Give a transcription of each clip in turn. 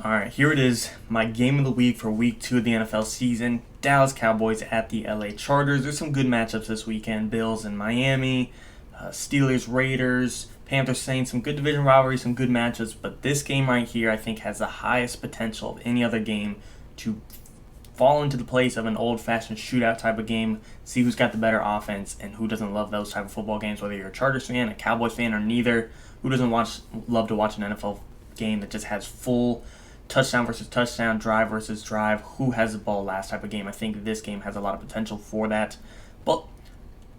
All right, here it is, my game of the week for week 2 of the NFL season. Dallas Cowboys at the LA Chargers. There's some good matchups this weekend. Bills and Miami, Steelers, Raiders, Panthers, Saints. Some good division rivalries, some good matchups. But this game right here, I think, has the highest potential of any other game to fall into the place of an old-fashioned shootout type of game. See who's got the better offense and who doesn't love those type of football games. Whether you're a Chargers fan, a Cowboys fan, or neither, who doesn't love to watch an NFL game that just has full touchdown versus touchdown, drive versus drive, who has the ball last type of game. I think this game has a lot of potential for that. But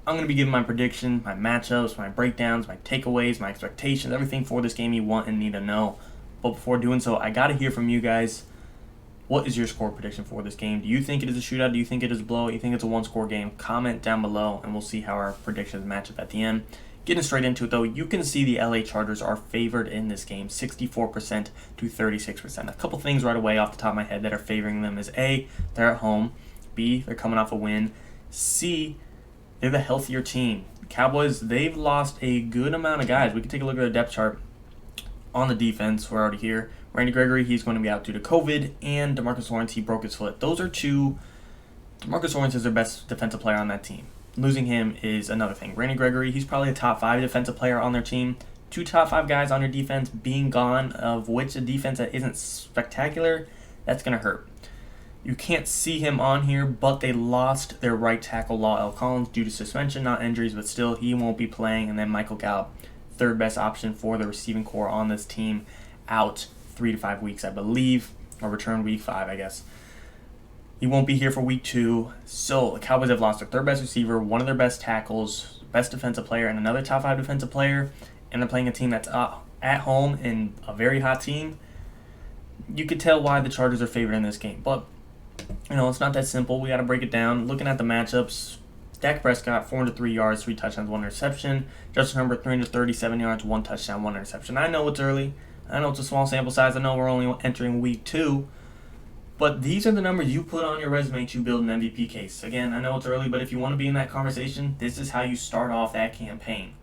I'm going to be giving my prediction, my matchups, my breakdowns, my takeaways, my expectations, everything for this game you want and need to know. But before doing so, I got to hear from you guys. What is your score prediction for this game? Do you think it is a shootout? Do you think it is a blowout? Do you think it's a one-score game? Comment down below, and we'll see how our predictions match up at the end. Getting straight into it, though, you can see the LA Chargers are favored in this game, 64% to 36%. A couple things right away off the top of my head that are favoring them is A, they're at home. B, they're coming off a win. C, they're the healthier team. Cowboys, they've lost a good amount of guys. We can take a look at their depth chart on the defense. We're already here. Randy Gregory, he's going to be out due to COVID, and DeMarcus Lawrence, he broke his foot. Those are two. DeMarcus Lawrence is their best defensive player on that team. Losing him is another thing. Randy Gregory, he's probably a top 5 defensive player on their team. 2 top 5 guys on your defense being gone, of which a defense that isn't spectacular, that's going to hurt. You can't see him on here, but they lost their right tackle, La'el Collins, due to suspension, not injuries, but still, he won't be playing. And then Michael Gallup, third best option for the receiving core on this team, out 3 to 5 weeks, I believe, or return week 5, I guess. He won't be here for week 2. So the Cowboys have lost their third best receiver, one of their best tackles, best defensive player, and another top 5 defensive player. And they're playing a team that's at home and a very hot team. You could tell why the Chargers are favored in this game. But, it's not that simple. We got to break it down. Looking at the matchups, Dak Prescott, 403 yards, 3 touchdowns, 1 interception. Justin Herbert, 337 yards, 1 touchdown, 1 interception. I know it's early. I know it's a small sample size. I know we're only entering week 2. But these are the numbers you put on your resume to build an MVP case. Again, I know it's early, but if you want to be in that conversation, this is how you start off that campaign.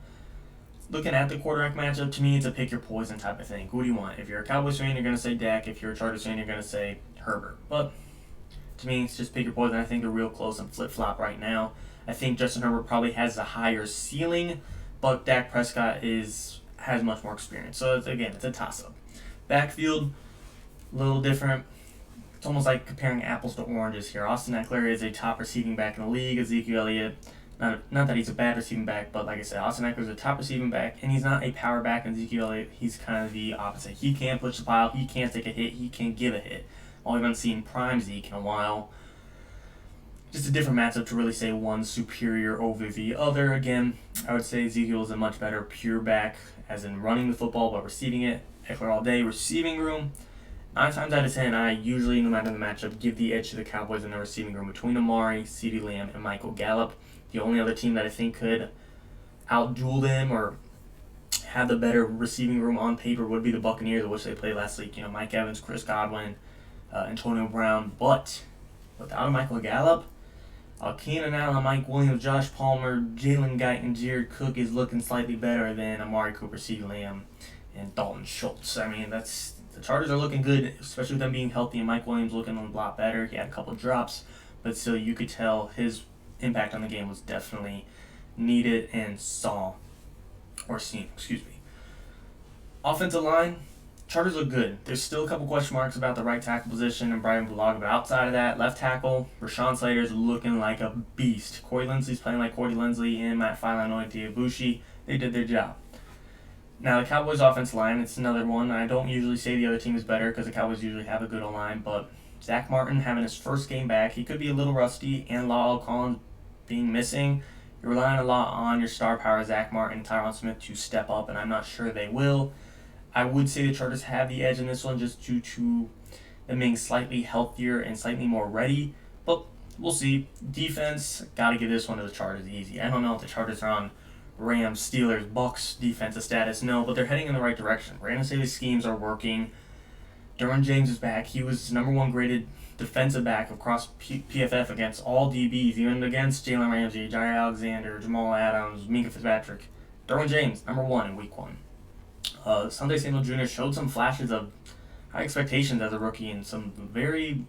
Looking at the quarterback matchup, to me, it's a pick your poison type of thing. Who do you want? If you're a Cowboys fan, you're going to say Dak. If you're a Chargers fan, you're going to say Herbert. But to me, it's just pick your poison. I think they're real close and flip-flop right now. I think Justin Herbert probably has a higher ceiling, but Dak Prescott has much more experience. So, it's a toss-up. Backfield, a little different. It's almost like comparing apples to oranges here. Austin Eckler is a top receiving back in the league. Ezekiel Elliott, not that he's a bad receiving back, but like I said, Austin Eckler is a top receiving back, and he's not a power back. And Ezekiel Elliott, he's kind of the opposite. He can't push the pile. He can't take a hit. He can't give a hit. All we've been seeing prime Zeke in a while. Just a different matchup to really say one's superior over the other. Again, I would say Ezekiel is a much better pure back, as in running the football but receiving it. Eckler all day, receiving room. 9 times out of 10, I usually, no matter the matchup, give the edge to the Cowboys in the receiving room between Amari, CeeDee Lamb, and Michael Gallup. The only other team that I think could outduel them or have the better receiving room on paper would be the Buccaneers, which they played last week. Mike Evans, Chris Godwin, Antonio Brown. But without a Michael Gallup, Keenan Allen, Mike Williams, Josh Palmer, Jalen Guyton, Jared Cook is looking slightly better than Amari Cooper, CeeDee Lamb, and Dalton Schultz. The Chargers are looking good, especially with them being healthy, and Mike Williams looking a lot better. He had a couple drops, but still you could tell his impact on the game was definitely needed and seen. Offensive line, Chargers look good. There's still a couple question marks about the right tackle position and Brian Bulaga, but outside of that, left tackle, Rashawn Slater's looking like a beast. Corey Linsley's playing like Corey Linsley, and Matt Fila and Diabushi, they did their job. Now, the Cowboys' offensive line, it's another one. I don't usually say the other team is better because the Cowboys usually have a good O-line, but Zach Martin having his first game back, he could be a little rusty, and La'el Collins being missing. You're relying a lot on your star power, Zach Martin and Tyron Smith, to step up, and I'm not sure they will. I would say the Chargers have the edge in this one just due to them being slightly healthier and slightly more ready, but we'll see. Defense, got to give this one to the Chargers easy. I don't know if the Chargers are on Rams, Steelers, Bucks defensive status, no, but they're heading in the right direction. Brandon Staley's schemes are working. Derwin James is back. He was number 1 graded defensive back across PFF against all DBs, even against Jalen Ramsey, Jair Alexander, Jamal Adams, Minka Fitzpatrick. Derwin James, number 1 in week 1. Sunday Samuel Jr. showed some flashes of high expectations as a rookie and some very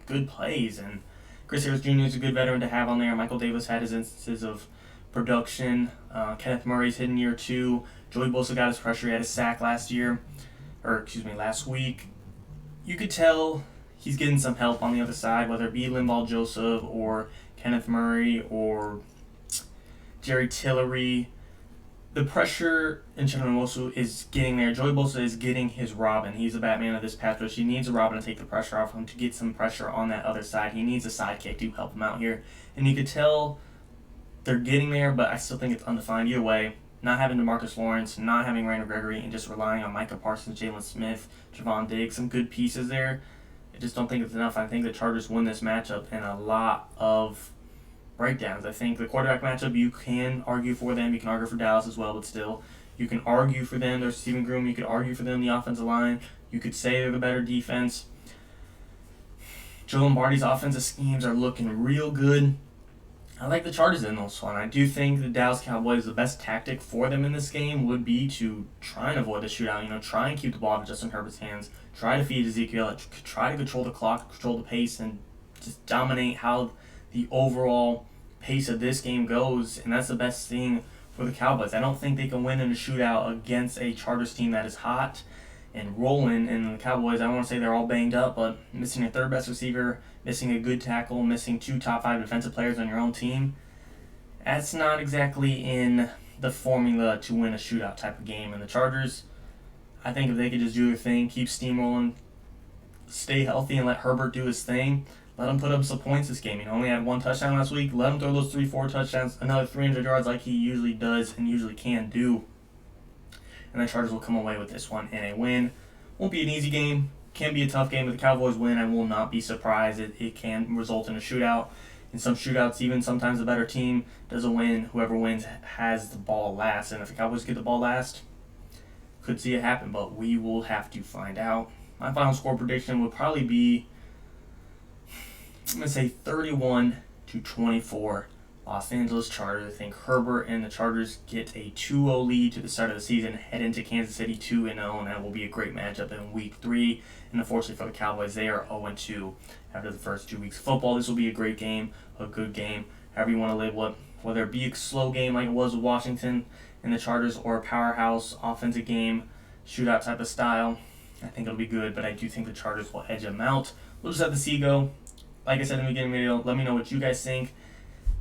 good plays. And Chris Harris Jr. is a good veteran to have on there. Michael Davis had his instances of production. Kenneth Murray's hit in year 2. Joey Bosa got his pressure. He had his sack last week. You could tell he's getting some help on the other side, whether it be Linval Joseph or Kenneth Murray or Jerry Tillery. The pressure in Chinonwosu is getting there. Joey Bosa is getting his Robin. He's the Batman of this pass rush. He needs a Robin to take the pressure off him, to get some pressure on that other side. He needs a sidekick to help him out here. And you could tell they're getting there, but I still think it's undefined. Either way, not having DeMarcus Lawrence, not having Randall Gregory, and just relying on Micah Parsons, Jalen Smith, Javon Diggs, some good pieces there. I just don't think it's enough. I think the Chargers win this matchup in a lot of breakdowns. I think the quarterback matchup, you can argue for them. You can argue for Dallas as well, but still, you can argue for them. There's Stephen Groom. You could argue for them, the offensive line. You could say they're the better defense. Joe Lombardi's offensive schemes are looking real good. I like the Chargers in this one. I do think the Dallas Cowboys, the best tactic for them in this game would be to try and avoid the shootout. Try and keep the ball in Justin Herbert's hands. Try to feed Ezekiel. Try to control the clock, control the pace, and just dominate how the overall pace of this game goes. And that's the best thing for the Cowboys. I don't think they can win in a shootout against a Chargers team that is hot and rolling. And the Cowboys, I don't want to say they're all banged up, but missing a third best receiver, missing a good tackle, missing 2 top 5 defensive players on your own team, that's not exactly in the formula to win a shootout type of game. And the Chargers, I think if they could just do their thing, keep steamrolling, stay healthy, and let Herbert do his thing, let him put up some points this game. He only had 1 touchdown last week. Let him throw those 3-4 touchdowns, another 300 yards like he usually does and usually can do. And the Chargers will come away with this one in a win. Won't be an easy game. Can be a tough game, but the Cowboys win. I will not be surprised. It can result in a shootout. In some shootouts, even sometimes the better team doesn't win. Whoever wins has the ball last. And if the Cowboys get the ball last, could see it happen, but we will have to find out. My final score prediction would probably be, I'm going to say 31-24 Los Angeles Chargers. I think Herbert and the Chargers get a 2-0 lead to the start of the season, head into Kansas City 2-0, and that will be a great matchup in Week 3. And unfortunately for the Cowboys, they are 0-2 after the first 2 weeks of football. This will be a great game, a good game, however you want to label it. Whether it be a slow game like it was with Washington and the Chargers, or a powerhouse offensive game, shootout type of style, I think it'll be good, but I do think the Chargers will edge them out. We'll just have to see go. Like I said in the beginning of the video, let me know what you guys think.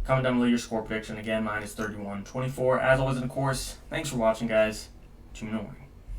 Comment down below your score prediction. Again, mine is 31-24. As always, and of course, thanks for watching, guys. 2 more.